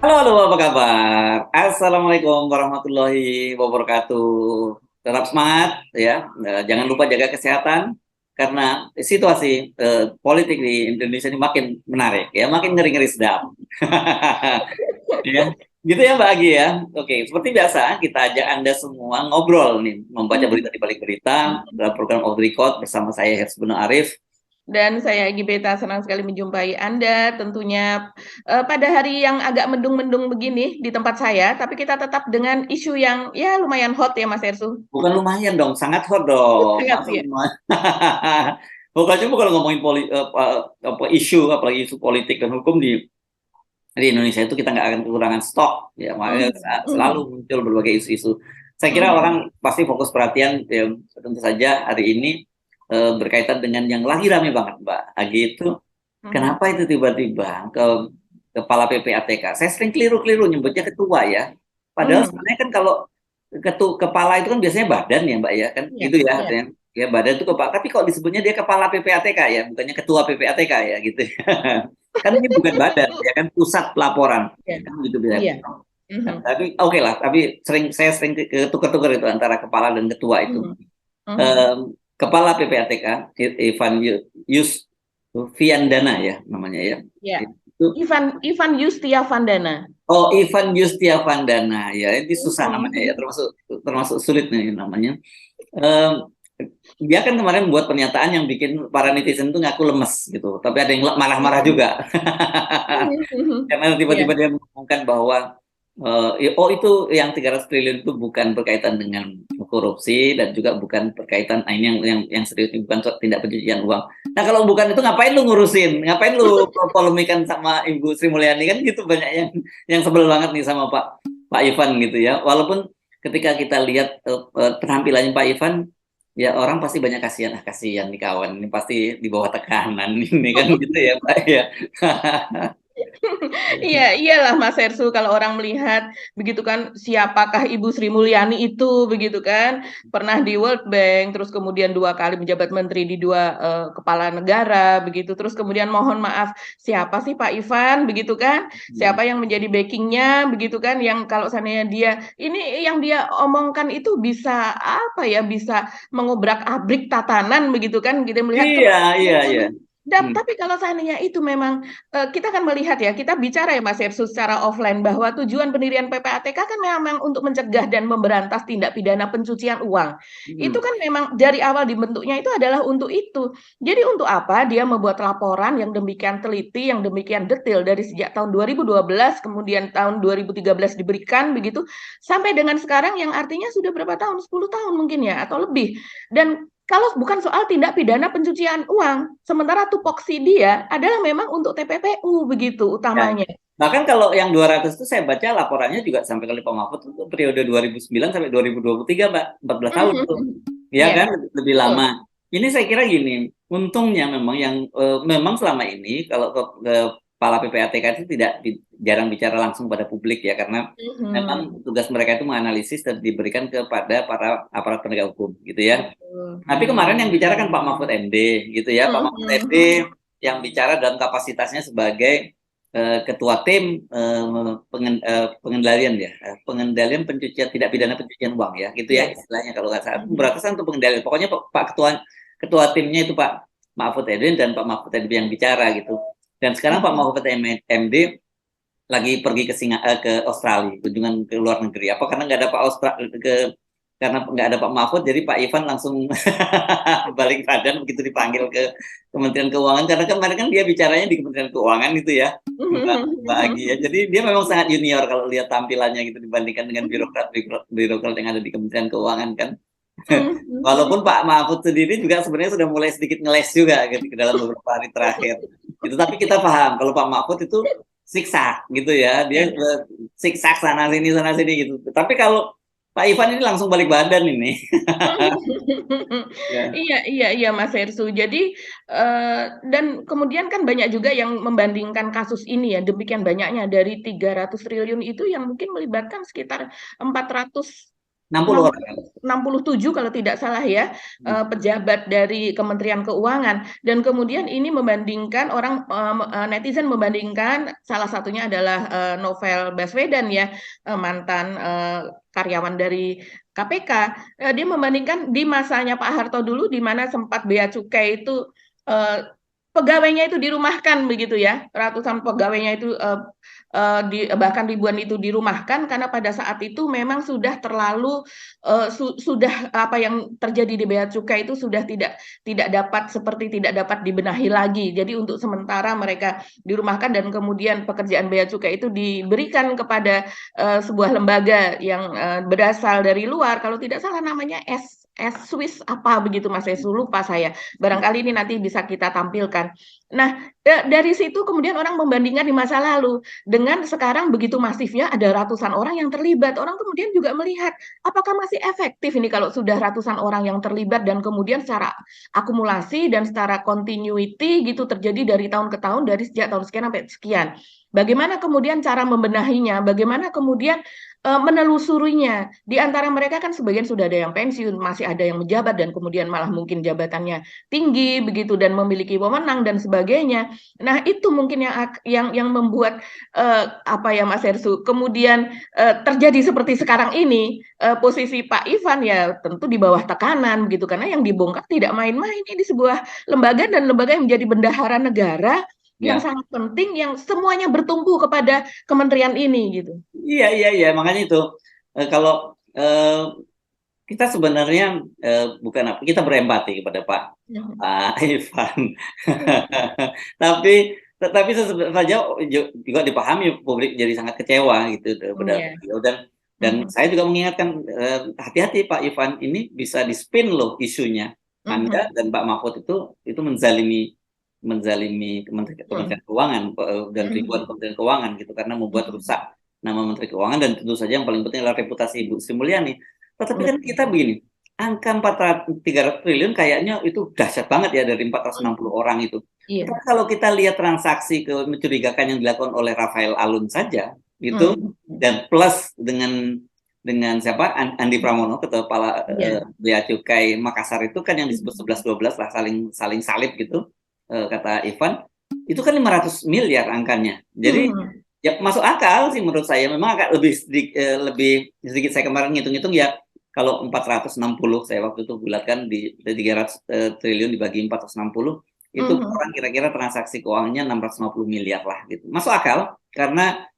Halo, halo, apa kabar? Assalamualaikum warahmatullahi wabarakatuh. Tetap semangat ya. Jangan lupa jaga kesehatan karena situasi politik di Indonesia ini makin menarik ya, makin ngeri-ngeri sedap. Ya, gitu ya Mbak Agi ya. Oke, seperti biasa kita ajak Anda semua ngobrol nih, membaca berita di balik berita dalam program Off the Record bersama saya Hersbuna Arif. Dan saya Egi Beta senang sekali menjumpai Anda tentunya pada hari yang agak mendung-mendung begini di tempat saya, tapi kita tetap dengan isu yang ya lumayan hot ya Mas Ersu. Bukan lumayan dong, sangat hot dong. Sangat Masa ya. lumayan? Bukan cuma kalau ngomongin isu, apalagi isu politik dan hukum di Indonesia itu kita nggak akan kekurangan stok, ya makanya Mhm, selalu mhm, muncul berbagai isu-isu. Saya kira mhm, orang pasti fokus perhatian, ya, tentu saja hari ini berkaitan dengan yang lagi rame banget, Mbak Agi itu. mhm, Kenapa itu tiba-tiba kepala PPATK? Saya sering keliru-keliru nyebutnya ketua ya. Padahal mhm. sebenarnya kan kalau kepala itu kan biasanya badan ya Mbak ya, kan Iya, gitu ya iya. artinya. Ya badan itu kepala, tapi kok disebutnya dia kepala PPATK ya, bukannya ketua PPATK ya gitu. Kan ini bukan badan ya kan, pusat pelaporan Iya, kan gitu bisa. iya. Nah, Mhm, tapi oke lah, tapi saya sering ketukar-tukar itu antara kepala dan ketua itu. mhm, mhm. Em, Kepala PPATK Ivan Yustiavandana ya namanya ya. Ya. Itu Ivan Yustiavandana. Ivan Yustiavandana ya, ini susah namanya ya, Mhm, termasuk termasuk sulit nih namanya. Em, Dia kan kemarin membuat pernyataan yang bikin para netizen tuh ngaku lemes gitu, tapi ada yang marah-marah mhm, juga. mhm, mhm. Karena Iya. tiba-tiba dia mengumumkan bahwa oh itu yang 300 triliun itu bukan berkaitan dengan korupsi dan juga bukan berkaitan ini yang serius, ini bukan tindak pencucian uang. Nah kalau bukan itu ngapain lu ngurusin? Ngapain lu polemikan sama Ibu Sri Mulyani kan gitu, banyak yang sebel banget nih sama Pak Ivan gitu ya. Walaupun ketika kita lihat penampilannya Pak Ivan, ya orang pasti banyak kasihan, kasihan nih kawan, ini pasti di bawah tekanan ini kan gitu ya Pak ya. Iya, iyalah Mas Hersu kalau orang melihat begitu kan siapakah Ibu Sri Mulyani itu begitu kan pernah di World Bank terus kemudian dua kali menjabat menteri di dua kepala negara begitu terus kemudian mohon maaf siapa sih Pak Ivan begitu kan siapa yang menjadi backingnya begitu kan yang kalau seandainya dia ini yang dia omongkan itu bisa apa ya bisa mengobrak-abrik tatanan begitu kan kita melihat Iya, iya, iya. dan Hmm. tapi kalau seandainya itu memang kita kan melihat ya, kita bicara ya Mas Yersu secara offline bahwa tujuan pendirian PPATK kan memang untuk mencegah dan memberantas tindak pidana pencucian uang. Itu Hmm. kan memang dari awal dibentuknya itu adalah untuk itu. Jadi untuk apa dia membuat laporan yang demikian teliti, yang demikian detail dari sejak tahun 2012, kemudian tahun 2013 diberikan begitu, sampai dengan sekarang yang artinya sudah berapa tahun? 10 tahun mungkin ya, atau lebih. Dan kalau bukan soal tindak pidana pencucian uang, sementara tupoksi dia adalah memang untuk TPPU begitu Ya. utamanya. Bahkan kalau yang 200 itu saya baca laporannya juga sampai ke Pak Mahfud itu periode 2009 sampai 2023, Mbak. 14 tahun tuh. Ya Iya, kan lebih betul. lama. Ini saya kira gini, untungnya memang yang memang selama ini kalau ke kepala PPATK itu jarang bicara langsung pada publik ya, karena Mhm. memang tugas mereka itu menganalisis dan diberikan kepada para aparat penegak hukum gitu ya. Betul. Tapi kemarin yang bicara kan Pak Mahfud MD gitu ya. Pak Mahfud MD Mhm. yang bicara dalam kapasitasnya sebagai ketua tim pengendalian ya, pengendalian pencucian tidak pidana pencucian uang ya, gitu ya Iya. istilahnya kalau nggak salah. Mhm. Pemberantasan untuk pengendalian. Pokoknya Pak ketua ketua timnya itu Pak Mahfud MD dan Pak Mahfud MD yang bicara gitu. Dan sekarang Pak Mhm. Mahfud MD lagi pergi ke Australia, kunjungan ke luar negeri. Apa karena nggak ada Pak Australia karena nggak ada Pak Mahfud, jadi Pak Ivan langsung balik badan begitu dipanggil ke Kementerian Keuangan, karena kemarin kan dia bicaranya di Kementerian Keuangan itu ya, Mbak Agi ya. Jadi dia memang sangat junior kalau lihat tampilannya gitu dibandingkan dengan birokrat yang ada di Kementerian Keuangan kan. Walaupun Pak Mahfud sendiri juga sebenarnya sudah mulai sedikit ngeles juga gitu dalam beberapa hari terakhir. Itu tapi kita paham kalau Pak Mahfud itu siksa gitu ya, dia Ya. siksa sana sini gitu. Tapi kalau Pak Ivan ini langsung balik badan ini. Ya. Iya, iya, iya, Mas Hersu. Jadi dan kemudian kan banyak juga yang membandingkan kasus ini ya, demikian banyaknya dari 300 triliun itu yang mungkin melibatkan sekitar 400 60 orang. 67 kalau tidak salah ya, pejabat dari Kementerian Keuangan. Dan kemudian ini membandingkan netizen membandingkan, salah satunya adalah Novel Baswedan ya, mantan karyawan dari KPK. Dia membandingkan di masanya Pak Harto dulu, di mana sempat bea cukai itu pegawainya itu dirumahkan begitu ya, ratusan pegawainya itu bahkan ribuan itu dirumahkan karena pada saat itu memang sudah terlalu sudah apa yang terjadi di bea cukai itu sudah tidak dapat dibenahi lagi. Jadi untuk sementara mereka dirumahkan dan kemudian pekerjaan bea cukai itu diberikan kepada sebuah lembaga yang berasal dari luar. Kalau tidak salah namanya Swiss apa begitu Mas Esu, lupa saya. Barangkali ini nanti bisa kita tampilkan. Nah, dari situ kemudian orang membandingkan di masa lalu dengan sekarang begitu masifnya ada ratusan orang yang terlibat. Orang kemudian juga melihat apakah masih efektif ini kalau sudah ratusan orang yang terlibat dan kemudian secara akumulasi dan secara continuity gitu terjadi dari tahun ke tahun, dari sejak tahun sekian sampai sekian. Bagaimana kemudian cara membenahinya? Bagaimana kemudian menelusurinya? Di antara mereka kan sebagian sudah ada yang pensiun, masih ada yang menjabat dan kemudian malah mungkin jabatannya tinggi begitu dan memiliki wewenang dan sebagainya. Nah, itu mungkin yang membuat apa ya Mas Hersu, kemudian terjadi seperti sekarang ini, posisi Pak Ivan ya tentu di bawah tekanan gitu karena yang dibongkar tidak main-main, ini sebuah lembaga dan lembaga yang menjadi bendahara negara yang Ya. sangat penting yang semuanya bertumpu kepada kementerian ini gitu. Iya, makanya itu kalau kita sebenarnya bukan apa, kita berempati kepada Pak Ivan. Tapi saja juga dipahami publik jadi sangat kecewa gitu kepada beliau dan saya juga mengingatkan hati-hati Pak Ivan, ini bisa di-spin loh isunya. Anda dan Pak Mahfud itu menzalimi Kementerian Keuangan dan ribuan Kementerian Keuangan gitu karena membuat rusak nama Menteri Keuangan dan tentu saja yang paling penting adalah reputasi Ibu Sri Mulyani. Tetapi kan kita begini, angka 300 triliun kayaknya itu dahsyat banget ya dari 460 orang itu. Iya. Tapi kalau kita lihat transaksi mencurigakan yang dilakukan oleh Rafael Alun saja itu dan plus dengan siapa Andi Pramono ketua kepala Bea Cukai Makassar itu kan yang disebut 11-12 lah saling salib gitu kata Ivan itu kan 500 miliar angkanya. Jadi ya masuk akal sih menurut saya, memang agak lebih sedikit saya kemarin ngitung-ngitung ya kalau 460 saya waktu itu bulatkan di 300 triliun dibagi 460 itu orang kira-kira transaksi keuangannya 650 miliar lah gitu. Masuk akal karena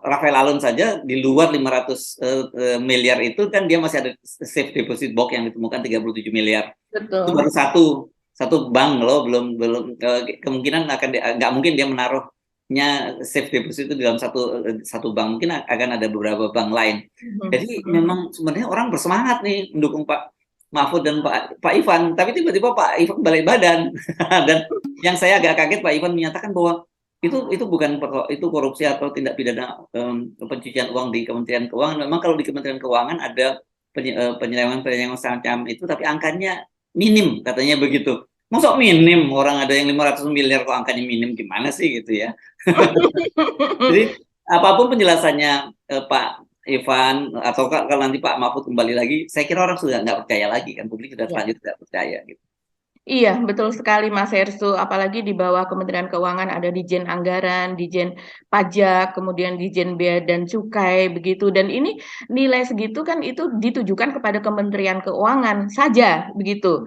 Rafael Alun saja di luar 500 miliar itu kan dia masih ada safe deposit box yang ditemukan 37 miliar. Betul. Itu baru satu bank loh, belum kemungkinan nggak mungkin dia menaruhnya safe deposit itu dalam satu bank, mungkin akan ada beberapa bank lain. Jadi memang sebenarnya orang bersemangat nih mendukung Pak Mahfud dan Pak Ivan, tapi tiba-tiba Pak Ivan balik badan dan yang saya agak kaget Pak Ivan menyatakan bahwa itu bukan itu korupsi atau tindak pidana pencucian uang di Kementerian Keuangan. Memang kalau di Kementerian Keuangan ada penyelewengan semacam itu, tapi angkanya minim katanya begitu. Masuk minim, orang ada yang 500 miliar kok angkanya minim, gimana sih gitu ya. Jadi apapun penjelasannya Pak Ivan atau kalau nanti Pak Mahfud kembali lagi, saya kira orang sudah nggak percaya lagi kan, publik sudah terlanjur tidak percaya gitu. Iya, betul sekali Mas Hersu. Apalagi di bawah Kementerian Keuangan ada Dijen Anggaran, Dijen Pajak, kemudian Dijen Bea dan Cukai, begitu. Dan ini nilai segitu kan itu ditujukan kepada Kementerian Keuangan saja, begitu.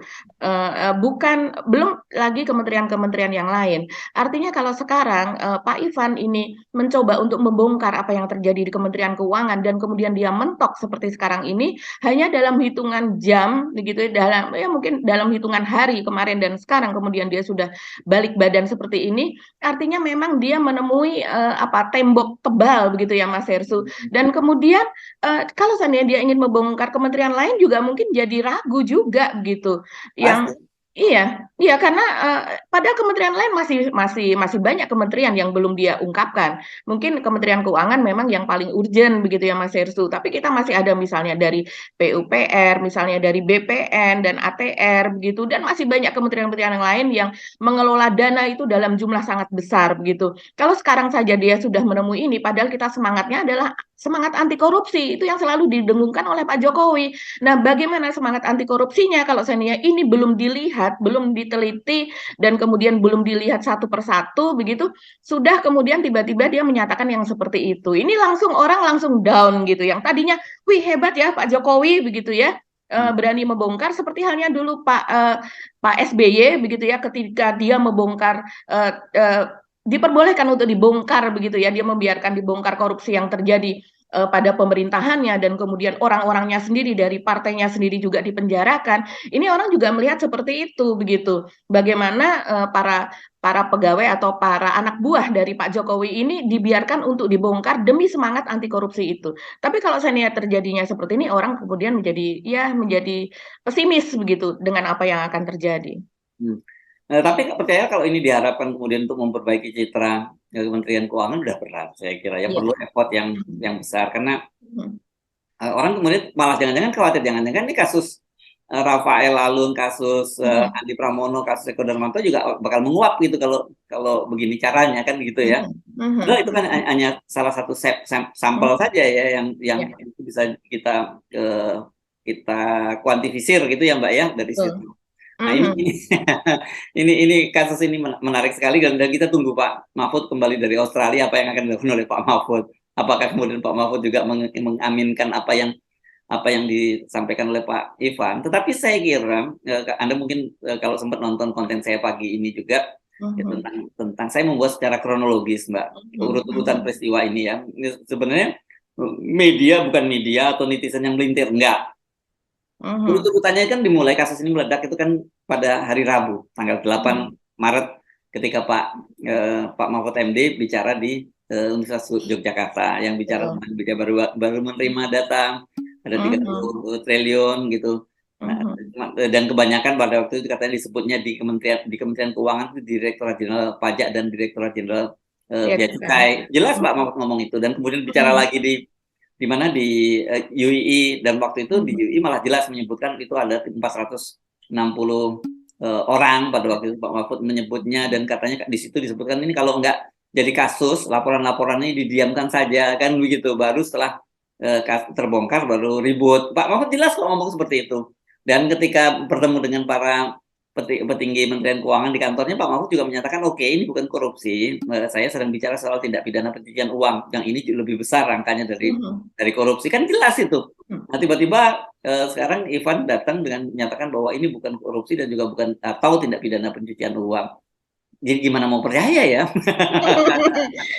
Belum lagi kementerian-kementerian yang lain. Artinya kalau sekarang Pak Ivan ini mencoba untuk membongkar apa yang terjadi di Kementerian Keuangan dan kemudian dia mentok seperti sekarang ini, hanya dalam hitungan jam, begitu, mungkin dalam hitungan hari kemarin dan sekarang kemudian dia sudah balik badan seperti ini, artinya memang dia menemui tembok tebal begitu ya Mas Hersu. Dan kemudian kalau seandainya dia ingin membongkar kementerian lain juga mungkin jadi ragu juga gitu. Yang Iya, iya karena pada kementerian lain masih banyak kementerian yang belum dia ungkapkan. Mungkin Kementerian Keuangan memang yang paling urgent begitu ya Mas Hersu. Tapi kita masih ada misalnya dari PUPR, misalnya dari BPN dan ATR begitu, dan masih banyak kementerian-kementerian yang lain yang mengelola dana itu dalam jumlah sangat besar begitu. Kalau sekarang saja dia sudah menemui ini, padahal kita semangatnya adalah semangat anti korupsi itu yang selalu didengungkan oleh Pak Jokowi. Nah, bagaimana semangat anti korupsinya kalau seandainya ini belum dilihat, belum diteliti, dan kemudian belum dilihat satu persatu, begitu, sudah kemudian tiba-tiba dia menyatakan yang seperti itu. Ini langsung orang langsung down gitu. Yang tadinya, wih hebat ya Pak Jokowi, begitu ya, berani membongkar seperti halnya dulu Pak SBY begitu ya, ketika dia membongkar diperbolehkan untuk dibongkar begitu ya, dia membiarkan dibongkar korupsi yang terjadi pada pemerintahannya dan kemudian orang-orangnya sendiri dari partainya sendiri juga dipenjarakan. Ini orang juga melihat seperti itu begitu. Bagaimana para para pegawai atau para anak buah dari Pak Jokowi ini dibiarkan untuk dibongkar demi semangat anti korupsi itu. Tapi kalau seandainya terjadinya seperti ini, orang kemudian menjadi pesimis begitu dengan apa yang akan terjadi. Hmm. Tapi nggak percaya kalau ini diharapkan kemudian untuk memperbaiki citra Kementerian Keuangan udah berat, saya kira ya Iya. perlu effort yang besar karena Mhm. orang kemudian malah jangan-jangan khawatir jangan-jangan ini kasus Rafael Alun, kasus Mhm. Andi Pramono, kasus Eko Darmanto juga bakal menguap gitu kalau kalau begini caranya kan gitu ya. Mhm. Mhm. Padahal itu kan Mhm. hanya salah satu sampel Mhm. saja ya yang Ya, itu bisa kita kuantifisir gitu ya Mbak ya dari betul. situ. Nah ini Mhm. ini kasus ini menarik sekali dan kita tunggu Pak Mahfud kembali dari Australia apa yang akan dilakukan oleh Pak Mahfud. Apakah kemudian Pak Mahfud juga mengaminkan apa yang disampaikan oleh Pak Ivan. Tetapi saya kira Anda mungkin kalau sempat nonton konten saya pagi ini juga ya, Mhm. tentang saya membuat secara kronologis Mbak Mhm. urut-urutan Mhm. peristiwa ini ya. Ini sebenarnya media bukan media atau netizen yang melintir enggak. Mhm. Urut-urutannya kan dimulai kasus ini meledak itu kan pada hari Rabu tanggal 8 Mhm. Maret ketika Pak Mahfud MD bicara di Universitas Yogyakarta yang bicara Betul. tentang dia baru menerima data ada Mhm. 30 triliun gitu. Nah, Mhm. dan kebanyakan pada waktu itu katanya disebutnya di Kementerian Keuangan itu Direktorat Jenderal Pajak dan Direktorat Jenderal Iya, Bea cukai. Cukai. Jelas Pak Mhm. Mahfud ngomong itu dan kemudian bicara Mhm. lagi di mana di UII dan waktu itu di Mhm. UII malah jelas menyebutkan itu ada 460 orang pada waktu itu Pak Mahfud menyebutnya dan katanya di situ disebutkan ini kalau enggak jadi kasus laporan-laporan ini didiamkan saja kan begitu baru setelah terbongkar baru ribut. Pak Mahfud jelas kok ngomong seperti itu. Dan ketika bertemu dengan para petinggi Kementerian Keuangan di kantornya, Pak Mahfud juga menyatakan, oke ini bukan korupsi, saya sedang bicara soal tindak pidana pencucian uang, yang ini lebih besar angkanya Mhm. dari korupsi, kan jelas itu. Mhm. Nah tiba-tiba sekarang Ivan datang dengan menyatakan bahwa ini bukan korupsi dan juga bukan atau tindak pidana pencucian uang. Jadi gimana mau percaya ya?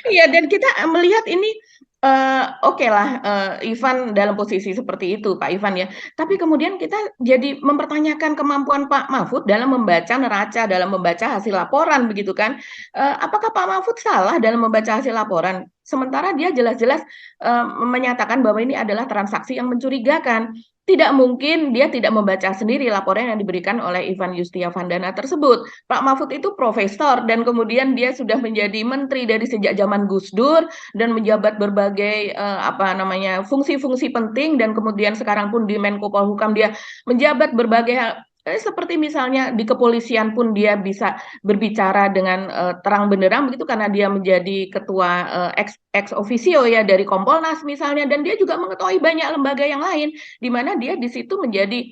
Iya, dan kita melihat ini, oke lah, Ivan dalam posisi seperti itu, Pak Ivan ya. Tapi kemudian kita jadi mempertanyakan kemampuan Pak Mahfud dalam membaca neraca, dalam membaca hasil laporan begitu kan. Apakah Pak Mahfud salah dalam membaca hasil laporan? Sementara dia jelas-jelas, menyatakan bahwa ini adalah transaksi yang mencurigakan. Tidak mungkin dia tidak membaca sendiri laporan yang diberikan oleh Ivan Yustiavandana tersebut. Pak Mahfud itu profesor dan kemudian dia sudah menjadi menteri dari sejak zaman Gus Dur dan menjabat berbagai apa namanya fungsi-fungsi penting dan kemudian sekarang pun di Menko Polhukam dia menjabat berbagai hal. Seperti misalnya di kepolisian pun dia bisa berbicara dengan terang benderang begitu karena dia menjadi ketua ex officio ya dari Kompolnas misalnya dan dia juga mengetahui banyak lembaga yang lain di mana dia di situ menjadi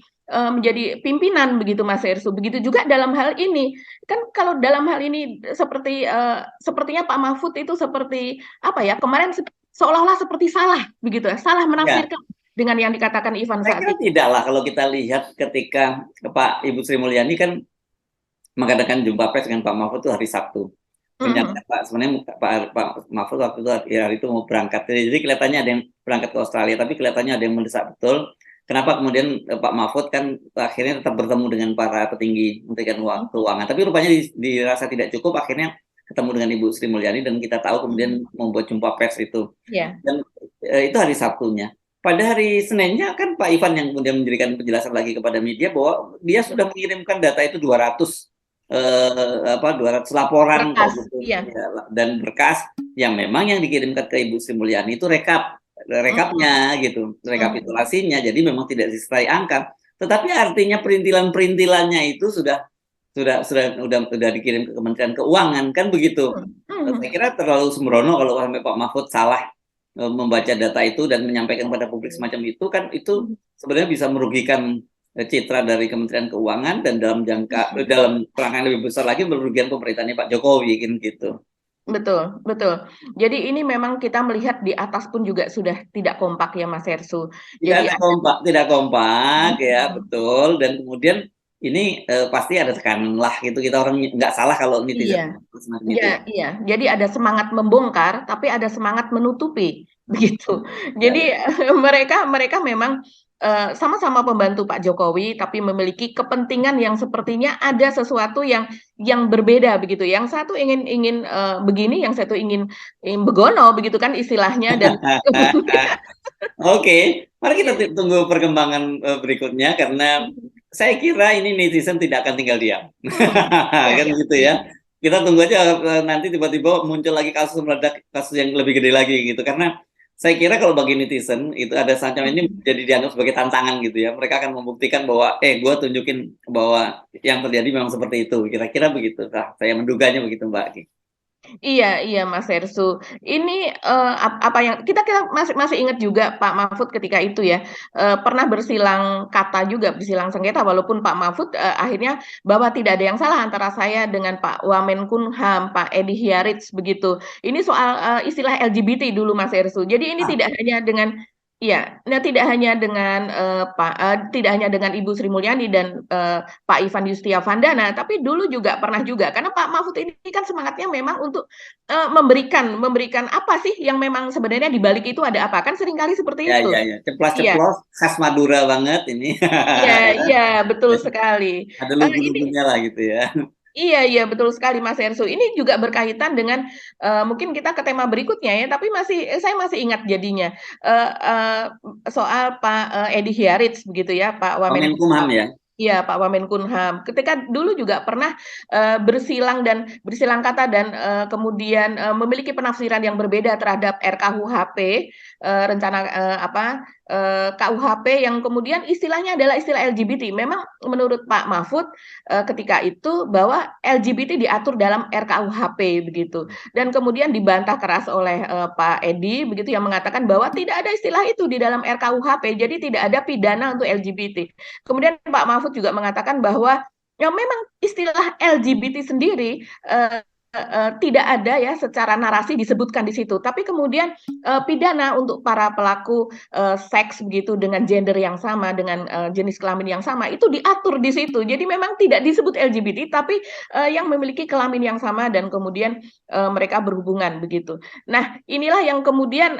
pimpinan begitu Mas Ersu. Begitu juga dalam hal ini. Kan kalau dalam hal ini sepertinya Pak Mahfud itu seperti apa ya? Kemarin seolah-olah seperti salah begitu ya, salah Ya, menafsirkan dengan yang dikatakan Ivan saya saat kira itu. tidak lah kalau kita lihat ketika Pak Ibu Sri Mulyani kan mengadakan jumpa pers dengan Pak Mahfud itu hari Sabtu. Ternyata Mhm. Sebenarnya Pak Mahfud waktu itu hari itu mau berangkat. Jadi kelihatannya ada yang berangkat ke Australia, tapi kelihatannya ada yang mendesak betul. Kenapa kemudian Pak Mahfud kan akhirnya tetap bertemu dengan para petinggi Kementerian Mhm. Keuangan, tapi rupanya dirasa tidak cukup, akhirnya ketemu dengan Ibu Sri Mulyani dan kita tahu kemudian Mhm. membuat jumpa pers itu. Ya. Dan itu hari Sabtunya. pada hari Seninnya kan Pak Ivan yang kemudian memberikan penjelasan lagi kepada media bahwa dia sudah mengirimkan data itu 200 200 laporan Berkas, iya. ya, dan berkas yang memang yang dikirimkan ke Ibu Sri Mulyani itu rekapnya gitu, rekapitulasinya. Jadi memang tidak disertai angka, tetapi artinya perintilan-perintilannya itu sudah dikirim ke Kementerian Keuangan kan begitu. Saya kira terlalu sembrono kalau sampai Pak Mahfud salah membaca data itu dan menyampaikan kepada publik semacam itu, kan itu sebenarnya bisa merugikan citra dari Kementerian Keuangan dan dalam kerangka yang lebih besar lagi merugikan pemerintahnya Pak Jokowi kan gitu. Betul, betul. Jadi ini memang kita melihat di atas pun juga sudah tidak kompak ya Mas Hersu. Jadi Tidak kompak ya, betul. Dan kemudian ini pasti ada tekanan lah gitu, kita orang nggak salah kalau netizen semacam itu. Iya. Jadi ada semangat membongkar, tapi ada semangat menutupi, begitu. Jadi mereka memang sama-sama pembantu Pak Jokowi, tapi memiliki kepentingan yang sepertinya ada sesuatu yang berbeda begitu. Yang satu ingin begini, yang satu ingin begono begitu kan istilahnya dan Oke, mari kita tunggu perkembangan berikutnya karena saya kira ini netizen tidak akan tinggal diam. Kan gitu ya. Kita tunggu aja nanti tiba-tiba muncul lagi kasus meledak, kasus yang lebih gede lagi gitu. Karena saya kira kalau bagi netizen itu ada semacam ini jadi dianggap sebagai tantangan gitu ya. Mereka akan membuktikan bahwa gue tunjukin bahwa yang terjadi memang seperti itu. Kira-kira begitu. Nah, saya menduganya begitu Mbak Aki. Iya Mas Hersu. Ini apa yang kita masih ingat juga Pak Mahfud ketika itu ya pernah bersilang kata juga, bersilang sengketa walaupun Pak Mahfud akhirnya bahwa tidak ada yang salah antara saya dengan Pak Wamenkumham, Pak Edi Hiarits begitu. Ini soal istilah LGBT dulu Mas Hersu. Jadi ini tidak hanya dengan tidak hanya dengan tidak hanya dengan Ibu Sri Mulyani dan Pak Ivan Yustiavandana, tapi dulu juga pernah juga karena Pak Mahfud ini kan semangatnya memang untuk memberikan apa sih yang memang sebenarnya di balik itu ada apa kan seringkali seperti itu. Ya. Ceplos-ceplos khas Madura banget ini. Iya, betul sekali. Ada lugu-lugunya lah gitu ya. Iya betul sekali Mas Hersu. Ini juga berkaitan dengan mungkin kita ke tema berikutnya ya, tapi saya masih ingat jadinya soal Pak Edi Hiarits begitu ya, Pak Wamenkumham ya. Iya Pak Wamenkumham. Ketika dulu juga pernah bersilang kata dan kemudian memiliki penafsiran yang berbeda terhadap RKUHP rencana KUHP yang kemudian istilahnya adalah istilah LGBT. Memang menurut Pak Mahfud ketika itu bahwa LGBT diatur dalam RKUHP begitu. Dan kemudian dibantah keras oleh Pak Edi begitu yang mengatakan bahwa tidak ada istilah itu di dalam RKUHP. Jadi tidak ada pidana untuk LGBT. Kemudian Pak Mahfud juga mengatakan bahwa yang memang istilah LGBT sendiri tidak ada ya secara narasi disebutkan di situ, tapi kemudian pidana untuk para pelaku seks begitu dengan gender yang sama, dengan jenis kelamin yang sama itu diatur di situ. Jadi memang tidak disebut LGBT, tapi yang memiliki kelamin yang sama dan kemudian mereka berhubungan begitu. Nah inilah yang kemudian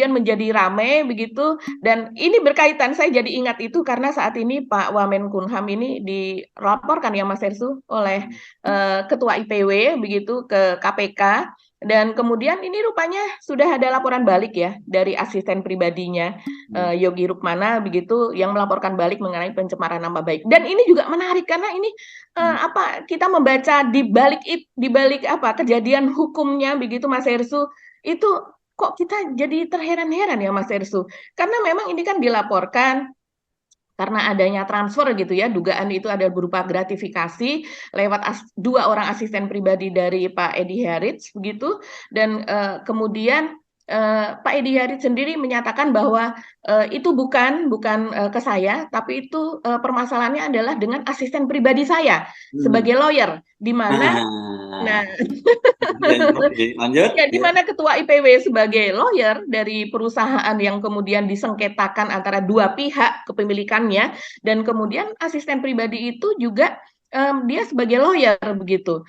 menjadi ramai begitu dan ini berkaitan. Saya jadi ingat itu karena saat ini Pak Wamenkumham ini dilaporkan ya Mas Hersu oleh Ketua IPW begitu ke KPK dan kemudian ini rupanya sudah ada laporan balik ya dari asisten pribadinya Yogi Rukmana begitu yang melaporkan balik mengenai pencemaran nama baik. Dan ini juga menarik karena ini kita membaca di balik kejadian hukumnya begitu Mas Hersu itu kok kita jadi terheran-heran ya Mas Hersu. Karena memang ini kan dilaporkan karena adanya transfer gitu ya, dugaan itu ada berupa gratifikasi lewat dua orang asisten pribadi dari Pak Edi Hiarits begitu, dan kemudian Pak Edi Hiarits sendiri menyatakan bahwa itu bukan ke saya, tapi itu permasalahannya adalah dengan asisten pribadi saya sebagai lawyer, di mana lanjut. Ya, di mana ketua IPW sebagai lawyer dari perusahaan yang kemudian disengketakan antara dua pihak kepemilikannya dan kemudian asisten pribadi itu juga dia sebagai lawyer begitu.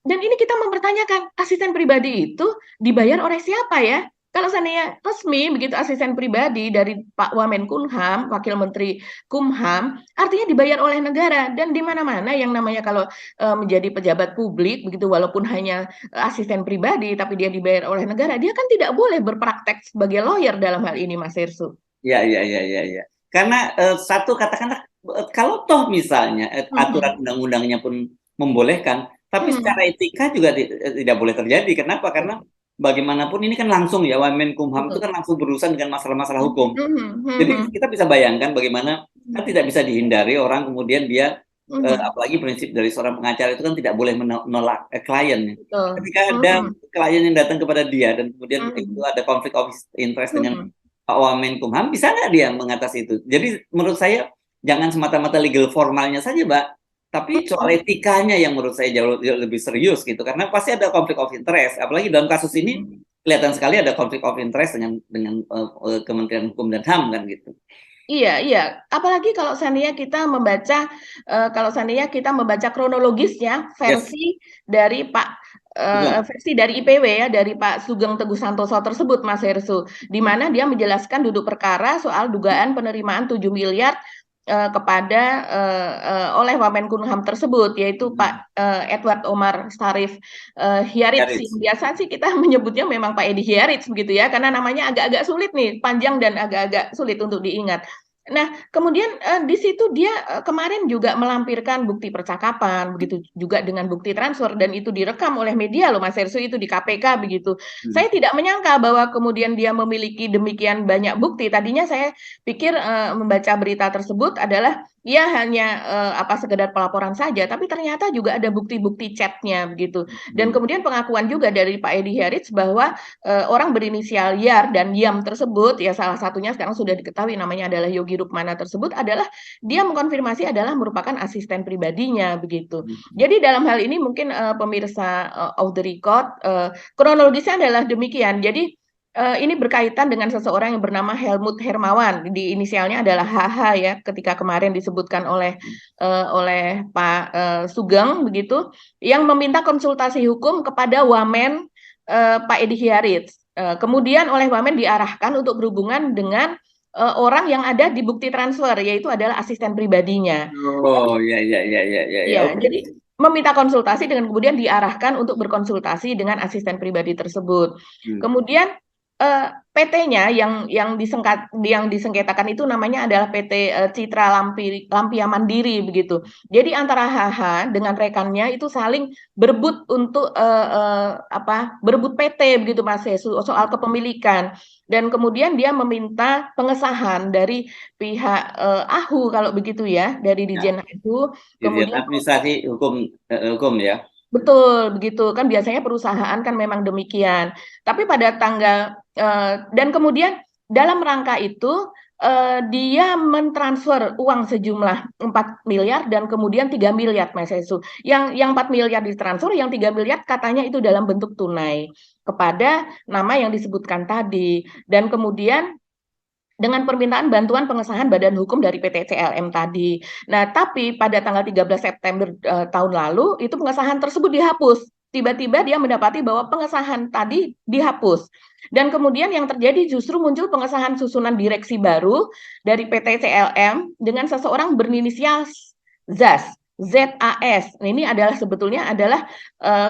Dan ini kita mempertanyakan asisten pribadi itu dibayar oleh siapa ya? Kalau seandainya resmi begitu asisten pribadi dari Pak Wamenkumham, Wakil Menteri Kumham, artinya dibayar oleh negara dan di mana-mana yang namanya kalau menjadi pejabat publik begitu walaupun hanya asisten pribadi tapi dia dibayar oleh negara, dia kan tidak boleh berpraktek sebagai lawyer dalam hal ini Mas Hersu. Ya. Karena satu katakanlah kalau toh misalnya Mhm. aturan undang-undangnya pun membolehkan, tapi Mhm. secara etika juga tidak boleh terjadi. Kenapa? Karena bagaimanapun ini kan langsung ya, Wamenkumham itu Betul. kan langsung berurusan dengan masalah-masalah hukum. Mhm. Jadi Mhm. kita bisa bayangkan bagaimana kan Mhm. tidak bisa dihindari orang kemudian dia Mhm. apalagi prinsip dari seorang pengacara itu kan tidak boleh menolak klien. Betul. Ketika ada Mhm. klien yang datang kepada dia dan kemudian itu Mhm. ada konflik of interest dengan Mhm. Pak Wamenkumham, bisa nggak dia mengatasi itu? Jadi menurut saya jangan semata-mata legal formalnya saja, Mbak, tapi soal Mhm. etikanya yang menurut saya jauh lebih serius gitu. Karena pasti ada konflik of interest. Apalagi dalam kasus ini Mhm. kelihatan sekali ada konflik of interest dengan Kementerian Hukum dan HAM kan gitu. Iya, iya. Apalagi kalau seandainya kita membaca kronologisnya Yes, betul. versi dari IPW ya, dari Pak Sugeng Teguh Santoso tersebut, Mas Hersu, di mana dia menjelaskan duduk perkara soal dugaan penerimaan 7 miliar oleh Wamenkumham tersebut, yaitu Pak Edward Omar Sharif Hyaritz. Garis. Yang biasa sih kita menyebutnya memang Pak Edi Hyaritz begitu ya, karena namanya agak-agak sulit nih, panjang dan agak-agak sulit untuk diingat. Nah, kemudian di situ dia kemarin juga melampirkan bukti percakapan, begitu juga dengan bukti transfer, dan itu direkam oleh media loh Mas Hersu, itu di KPK begitu. Hmm. Saya tidak menyangka bahwa kemudian dia memiliki demikian banyak bukti. Tadinya saya pikir membaca berita tersebut adalah ya hanya sekedar pelaporan saja, tapi ternyata juga ada bukti-bukti chatnya begitu. Dan Hmm. kemudian pengakuan juga dari Pak Edi Hyaritz bahwa orang berinisial Yar dan Yam tersebut, ya salah satunya sekarang sudah diketahui namanya adalah Yogi Rukmana tersebut, adalah dia mengkonfirmasi adalah merupakan asisten pribadinya begitu. Hmm. Jadi dalam hal ini mungkin pemirsa of the record, kronologisnya adalah demikian. Jadi ini berkaitan dengan seseorang yang bernama Helmut Hermawan, di inisialnya adalah HH ya, ketika kemarin disebutkan oleh Pak Sugeng begitu, yang meminta konsultasi hukum kepada Wamen Pak Edi Hyaritz. Kemudian oleh Wamen diarahkan untuk berhubungan dengan orang yang ada di bukti transfer, yaitu adalah asisten pribadinya. Oh, ya. Ya, Oke. jadi meminta konsultasi dengan kemudian diarahkan untuk berkonsultasi dengan asisten pribadi tersebut. Hmm. Kemudian PT-nya yang disengketakan itu namanya adalah PT Citra Lampia Mandiri begitu. Jadi antara HH dengan rekannya itu saling berebut untuk berebut PT begitu Mas Yesus, soal kepemilikan. Dan kemudian dia meminta pengesahan dari pihak AHU kalau begitu ya, dari Ya, Dijen AHU. Dirjen Kemudian Administrasi Hukum ya. betul begitu kan biasanya perusahaan kan memang demikian. Tapi pada tanggal dan kemudian dalam rangka itu dia mentransfer uang sejumlah 4 miliar dan kemudian 3 miliar Mas Esu. Yang 4 miliar ditransfer, yang 3 miliar katanya itu dalam bentuk tunai kepada nama yang disebutkan tadi. Dan kemudian dengan permintaan bantuan pengesahan badan hukum dari PT CLM tadi. Nah, tapi pada tanggal 13 September tahun lalu itu pengesahan tersebut dihapus. Tiba-tiba dia mendapati bahwa pengesahan tadi dihapus. Dan kemudian yang terjadi justru muncul pengesahan susunan direksi baru dari PT CLM dengan seseorang berinisial ZAS. ZAS. Ini adalah sebetulnya adalah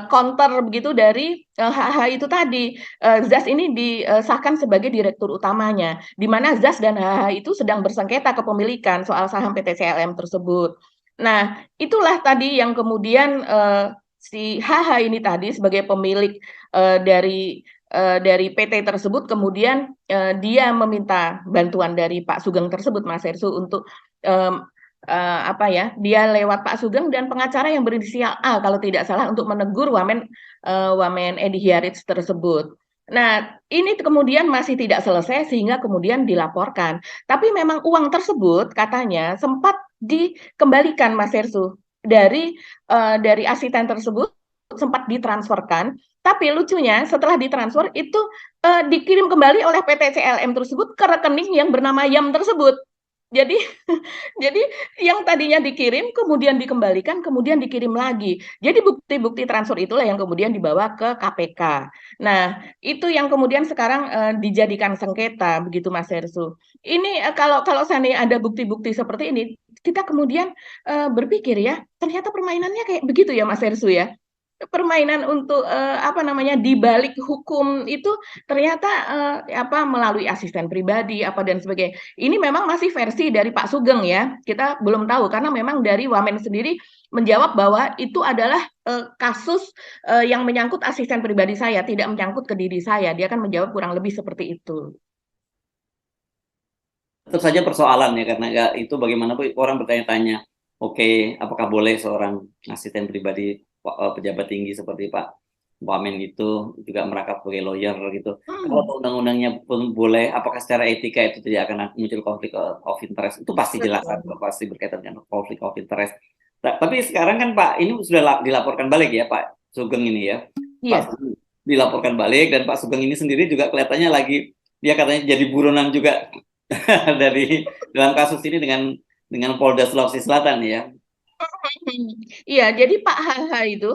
counter begitu dari HH itu tadi. ZAS ini disahkan sebagai direktur utamanya, di mana ZAS dan HH itu sedang bersengketa kepemilikan soal saham PT CLM tersebut. Nah, itulah tadi yang kemudian si HH ini tadi sebagai pemilik dari PT tersebut, kemudian dia meminta bantuan dari Pak Sugeng tersebut, Mas Hersu, untuk dia lewat Pak Sugeng dan pengacara yang berinisial A kalau tidak salah untuk menegur Wamen Edi Hyaritz tersebut. Nah, ini kemudian masih tidak selesai sehingga kemudian dilaporkan. Tapi memang uang tersebut katanya sempat dikembalikan Mas Hersu dari asisten tersebut sempat ditransferkan. Tapi lucunya setelah ditransfer itu dikirim kembali oleh PT CLM tersebut ke rekening yang bernama Yam tersebut. Jadi jadi yang tadinya dikirim kemudian dikembalikan, kemudian dikirim lagi. Jadi bukti-bukti transfer itulah yang kemudian dibawa ke KPK. Nah, itu yang kemudian sekarang dijadikan sengketa begitu Mas Hersu. Ini kalau seandainya ada bukti-bukti seperti ini, kita kemudian berpikir ya, ternyata permainannya kayak begitu ya Mas Hersu ya. permainan untuk apa namanya di balik hukum itu ternyata apa melalui asisten pribadi apa dan sebagainya. Ini memang masih versi dari Pak Sugeng ya. Kita belum tahu karena memang dari Wamen sendiri menjawab bahwa itu adalah kasus yang menyangkut asisten pribadi saya, tidak menyangkut ke diri saya. Dia kan menjawab kurang lebih seperti itu. Tentu saja persoalan ya, karena itu bagaimanapun orang bertanya-tanya, oke, apakah boleh seorang asisten pribadi pejabat tinggi seperti Pak Wamen itu juga merangkap sebagai lawyer gitu. Kalau undang-undangnya pun boleh, apakah secara etika itu tidak akan muncul konflik of interest? Itu pasti jelas, pasti berkaitan dengan konflik of interest. Tapi sekarang kan Pak, ini sudah dilaporkan balik ya Pak Sugeng ini ya. Pak Sugeng dilaporkan balik, dan Pak Sugeng ini sendiri juga kelihatannya lagi, dia katanya jadi buronan juga dari dalam kasus ini dengan Polda Sulawesi Selatan ya. Iya, jadi Pak HH itu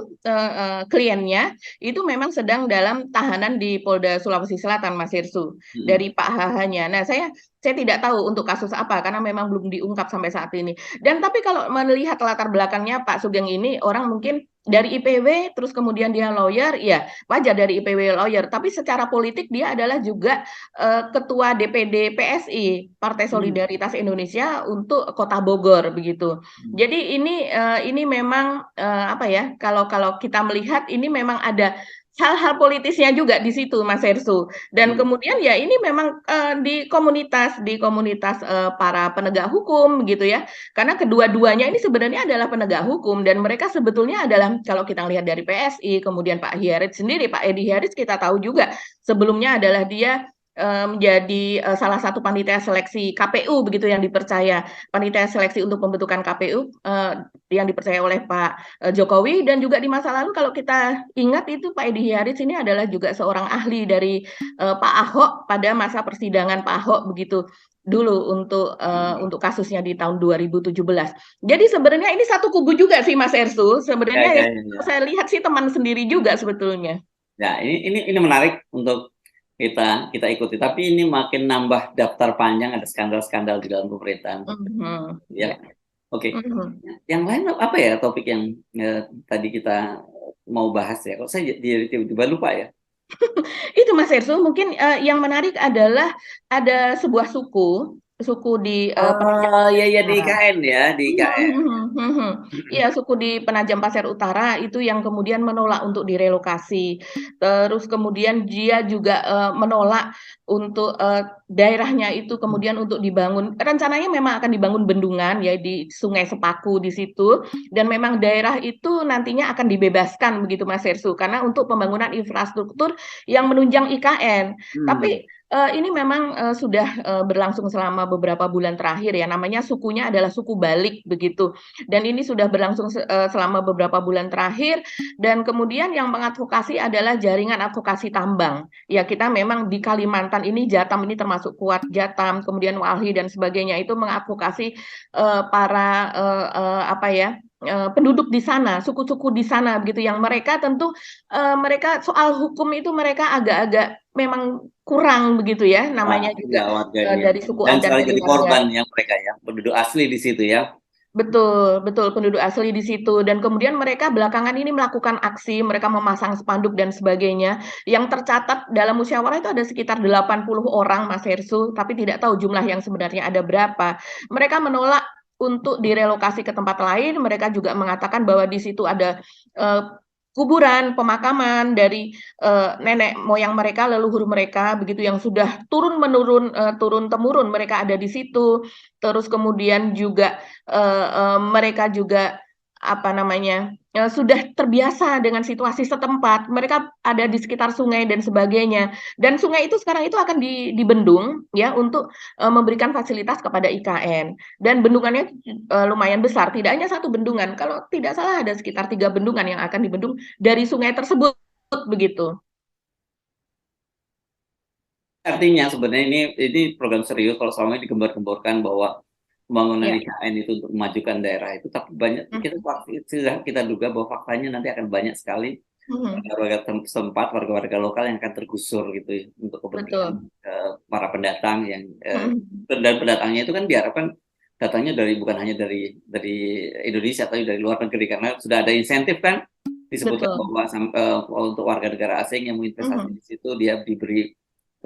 kliennya itu memang sedang dalam tahanan di Polda Sulawesi Selatan, Mas Hirsu, dari Pak HH-nya. Nah, saya tidak tahu untuk kasus apa karena memang belum diungkap sampai saat ini. Dan tapi kalau melihat latar belakangnya Pak Sugeng ini, orang mungkin dari IPW terus kemudian dia lawyer, ya wajar dari IPW lawyer. Tapi secara politik dia adalah juga ketua DPD PSI Partai Solidaritas Indonesia untuk Kota Bogor begitu. Jadi ini memang apa ya? Kalau kita melihat ini memang ada hal-hal politisnya juga di situ, Mas Hersu. Dan kemudian ya ini memang di komunitas para penegak hukum gitu ya. Karena kedua-duanya ini sebenarnya adalah penegak hukum dan mereka sebetulnya adalah kalau kita lihat dari PSI, kemudian Pak Hiarit sendiri, Pak Edi Hiarit kita tahu juga sebelumnya adalah dia menjadi salah satu panitia seleksi KPU begitu yang dipercaya, panitia seleksi untuk pembentukan KPU yang dipercaya oleh Pak Jokowi. Dan juga di masa lalu kalau kita ingat itu Pak Edi Hiaris ini adalah juga seorang ahli dari Pak Ahok pada masa persidangan Pak Ahok begitu dulu untuk kasusnya di tahun 2017. Jadi sebenarnya ini satu kubu juga sih Mas Ersu. Sebenarnya saya lihat sih teman sendiri juga sebetulnya. Ya, ini menarik untuk kita ikuti, tapi ini makin nambah daftar panjang, ada skandal-skandal di dalam pemerintahan. Ya. Oke. Yang lain apa ya topik yang tadi kita mau bahas ya? Kalau saya tiba-tiba lupa ya. Itu Mas Erso, mungkin yang menarik adalah ada sebuah suku di ya di IKN ya, di IKN. Iya, suku di Penajam Pasir Utara itu yang kemudian menolak untuk direlokasi. Terus kemudian dia juga menolak untuk daerahnya itu kemudian untuk dibangun. Rencananya memang akan dibangun bendungan ya di Sungai Sepaku di situ, dan memang daerah itu nantinya akan dibebaskan begitu Mas Hersu karena untuk pembangunan infrastruktur yang menunjang IKN. Tapi ini memang sudah berlangsung selama beberapa bulan terakhir ya, namanya sukunya adalah suku Balik begitu, dan ini sudah berlangsung selama beberapa bulan terakhir. Dan kemudian yang mengadvokasi adalah jaringan advokasi tambang ya. Kita memang di Kalimantan ini, Jatam ini termasuk kuat, Jatam kemudian Walhi dan sebagainya itu mengadvokasi para apa ya, penduduk di sana, suku-suku di sana begitu, yang mereka tentu mereka soal hukum itu mereka agak-agak memang kurang begitu ya, namanya juga dari suku dan adat sekali jadi warga. korban yang mereka ya, penduduk asli di situ ya. Betul, penduduk asli di situ. Dan kemudian mereka belakangan ini melakukan aksi, mereka memasang spanduk dan sebagainya. Yang tercatat dalam musyawarah itu ada sekitar 80 orang, Mas Hersu, tapi tidak tahu jumlah yang sebenarnya ada berapa. Mereka menolak untuk direlokasi ke tempat lain. Mereka juga mengatakan bahwa di situ ada kuburan pemakaman dari nenek moyang mereka, leluhur mereka begitu, yang sudah turun temurun mereka ada di situ. Terus kemudian juga mereka juga apa namanya sudah terbiasa dengan situasi setempat, mereka ada di sekitar sungai dan sebagainya, dan sungai itu sekarang itu akan dibendung ya untuk memberikan fasilitas kepada IKN, dan bendungannya lumayan besar, tidak hanya satu bendungan, kalau tidak salah ada sekitar 3 bendungan yang akan dibendung dari sungai tersebut begitu. Artinya sebenarnya ini program serius kalau selama ini digembar-gemborkan bahwa pembangunan IKN itu untuk memajukan daerah itu, tapi banyak kita duga bahwa faktanya nanti akan banyak sekali warga setempat, warga-warga lokal yang akan tergusur gitu ya, untuk kepentingan para pendatang yang dan pendatangnya itu kan diharapkan datangnya bukan hanya dari Indonesia tapi dari luar negeri, karena sudah ada insentif kan disebutkan betul. bahwa untuk warga negara asing yang mau investasi Mhm, di situ dia diberi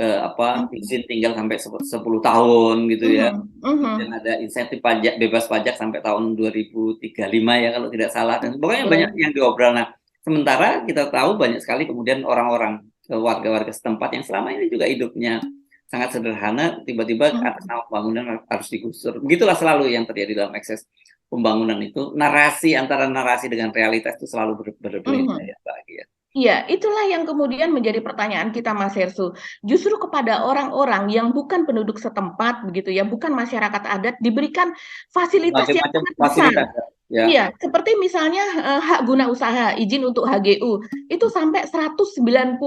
mhm, izin tinggal sampai 10 tahun gitu ya. mhm, Kemudian mhm. ada insentif pajak, bebas pajak sampai tahun 2035 ya kalau tidak salah, dan pokoknya banyak Betul. yang diobrol. Nah, sementara kita tahu banyak sekali kemudian orang-orang warga-warga setempat yang selama ini juga hidupnya sangat sederhana, tiba-tiba atas Mhm, nama pembangunan harus digusur. Begitulah selalu yang terjadi dalam ekses pembangunan itu. Narasi antara narasi dengan realitas itu selalu berbeda mhm. ya, Mbak Agi, ya. Iya, itulah yang kemudian menjadi pertanyaan kita, Mas Hersu. Justru kepada orang-orang yang bukan penduduk setempat, begitu ya, bukan masyarakat adat, diberikan fasilitas Berbagai yang macam sangat besar. fasilitas ya. Iya, seperti misalnya hak guna usaha, izin untuk HGU, itu sampai 190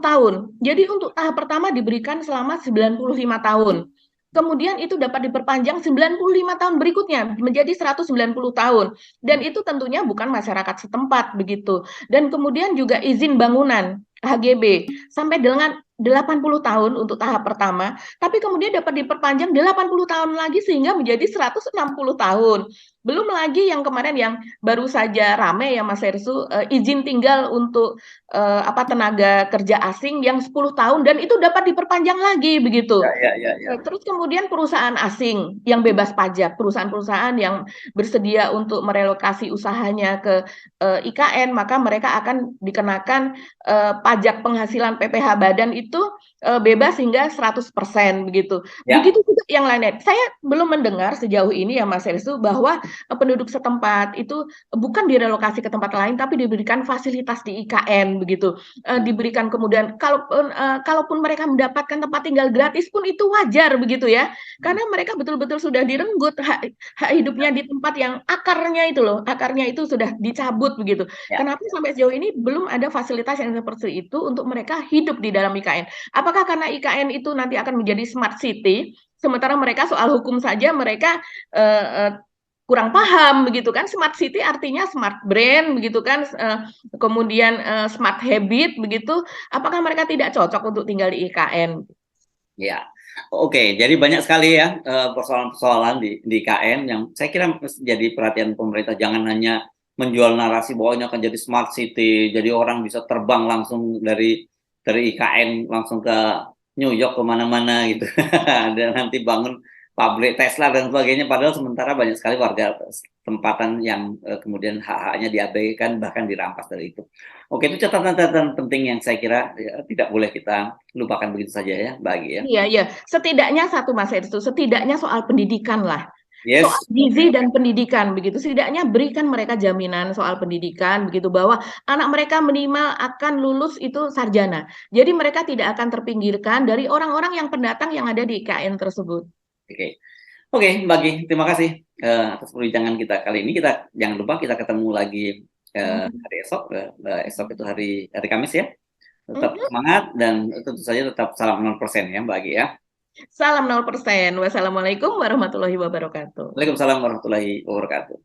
tahun. Jadi untuk tahap pertama diberikan selama 95 tahun. Kemudian itu dapat diperpanjang 95 tahun berikutnya menjadi 190 tahun. Dan itu tentunya bukan masyarakat setempat begitu. Dan kemudian juga izin bangunan HGB sampai dengan 80 tahun untuk tahap pertama, tapi kemudian dapat diperpanjang 80 tahun lagi sehingga menjadi 160 tahun. Belum lagi yang kemarin yang baru saja rame ya Mas Hersu, izin tinggal untuk tenaga kerja asing yang 10 tahun dan itu dapat diperpanjang lagi Ya, begitu. ya, ya, ya. Terus kemudian perusahaan asing yang bebas pajak, perusahaan-perusahaan yang bersedia untuk merelokasi usahanya ke IKN, maka mereka akan dikenakan pajak penghasilan PPh badan itu bebas hingga 100% begitu. Ya, Begitu juga yang lainnya. Saya belum mendengar sejauh ini ya Mas Elsu bahwa penduduk setempat itu bukan direlokasi ke tempat lain tapi diberikan fasilitas di IKN begitu. Diberikan kemudian kalaupun mereka mendapatkan tempat tinggal gratis pun itu wajar begitu ya, karena mereka betul-betul sudah direnggut hak hidupnya di tempat yang akarnya itu sudah dicabut begitu. ya. Kenapa sampai sejauh ini belum ada fasilitas yang seperti itu untuk mereka hidup di dalam IKN? Apakah karena IKN itu nanti akan menjadi smart city, sementara mereka soal hukum saja mereka eh, eh, kurang paham begitu kan. Smart city artinya smart brain begitu kan, kemudian smart habit begitu. Apakah mereka tidak cocok untuk tinggal di IKN? Ya, oke. Jadi banyak sekali ya persoalan-persoalan di KN yang saya kira mesti jadi perhatian pemerintah. Jangan hanya menjual narasi bahwa ini akan jadi smart city, jadi orang bisa terbang langsung dari IKN langsung ke New York kemana-mana gitu, dan nanti bangun pabrik Tesla dan sebagainya. Padahal sementara banyak sekali warga tempatan yang kemudian hak-haknya diabaikan bahkan dirampas dari itu. Oke, itu catatan-catatan penting yang saya kira ya, tidak boleh kita lupakan begitu saja ya, bagi ya. Iya, iya. Setidaknya satu Mas Heru, setidaknya soal pendidikan lah. Soal Yes, oke, gizi oke. dan pendidikan begitu. Setidaknya berikan mereka jaminan soal pendidikan begitu bahwa anak mereka minimal akan lulus itu sarjana. Jadi mereka tidak akan terpinggirkan dari orang-orang yang pendatang yang ada di IKN tersebut. Oke, oke, bagi terima kasih atas perbincangan kita kali ini. Kita jangan lupa kita ketemu lagi Mhm. hari esok. Esok itu hari hari Kamis ya. Tetap Mhm. semangat dan tentu saja tetap salam 0% ya, bagi ya. Salam 0%. Wassalamualaikum warahmatullahi wabarakatuh. Waalaikumsalam warahmatullahi wabarakatuh.